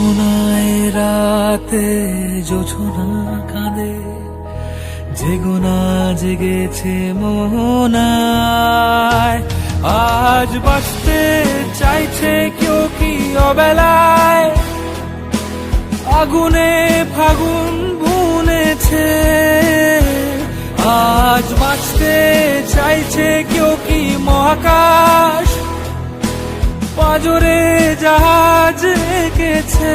যমুনায় রাতে জোছনা কাঁদে, জেগোনা জেগেছে মোহনায়। আজ বাঁচতে চাইছে কেউ কি অবেলায়, আগুনে ফাগুন বুনেছে। আজ বাঁচতে চাইছে কেউ কি মহাকাশ, পাজরে জাহাজ এঁকেছে।